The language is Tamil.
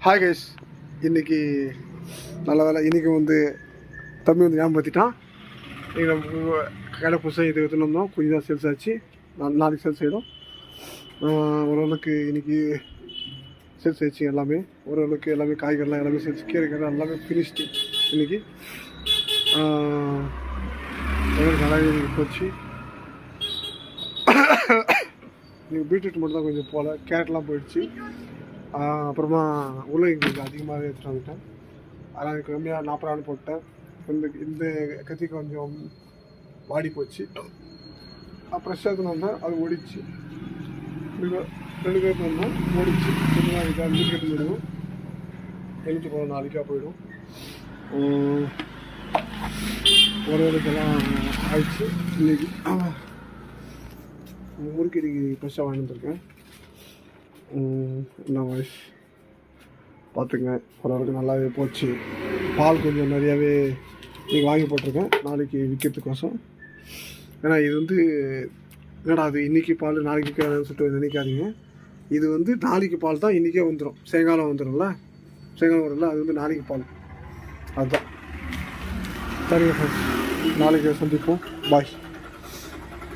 ஹாய் கைஸ், இன்றைக்கி நல்ல வேலை. இன்றைக்கி வந்து தம்பி வந்து ஞாபகப்படுத்திட்டான். இன்றைக்கி நம்ம கடை புதுசாக இது எடுத்துன்னு வந்தோம். கொஞ்சம் தான் சேல்ஸ் ஆச்சு. நாளைக்கு சேல்ஸ் ஆகிடும். ஓரளவுக்கு இன்றைக்கி சேல்ஸ் ஆயிடுச்சு. எல்லாமே ஓரளவுக்கு எல்லாமே காய்கறிலாம் எல்லாமே சேல்ஸ், கீரைகள் எல்லாமே ஃபினிஷ்டு. இன்றைக்கி நல்லாவே போச்சு. நீங்கள் பீட்ரூட் மட்டும் தான் கொஞ்சம் போகல, கேரட்லாம் போயிடுச்சு. அப்புறமா உருளைக்கிழங்கு கொஞ்சம் அதிகமாகவே எடுத்துகிட்டு வந்துட்டேன். அதனால் கம்மியாக 40 ரூபான்னு போட்டேன். இந்த கத்திரிக்காய் கொஞ்சம் வாடி போச்சு. ஃப்ரெஷ்ஷாக எடுத்துன்னு வந்தேன், அது ஓடிச்சு. 2 பேருக்கு வந்தோம், ஓடிச்சு. கொஞ்சம் நாளைக்கு 5 கேட்டு போயிடும். எழுத்து போகிற நாளைக்காக போயிடும். ஓரளவுக்கெல்லாம் ஆயிடுச்சு. இன்றைக்கி முறுக்கடிக்கு ஃப்ரெஷ்ஷாக வாங்கி வந்துருக்கேன். என்ன வாய்ஸ் பார்த்துங்க. ஓரளவுக்கு நல்லாவே போச்சு. பால் கொஞ்சம் நிறையாவே இன்றைக்கி வாங்கி போட்டிருக்கேன், நாளைக்கு விற்கிறதுக்கோசம். ஏன்னா இது வந்து என்னடா அது இன்றைக்கி பால் நாளைக்கு விற்கிறான்னு சொல்லிட்டு நினைக்காதீங்க. இது வந்து நாளைக்கு பால் தான், இன்றைக்கே வந்துடும். சாயங்காலம் வந்துடும்ல, சாயங்காலம் வரும்ல, அது வந்து நாளைக்கு பால். அதுதான். சரிங்க ஃப்ரெண்ட்ஸ், நாளைக்கு சந்திப்போம். பாய்.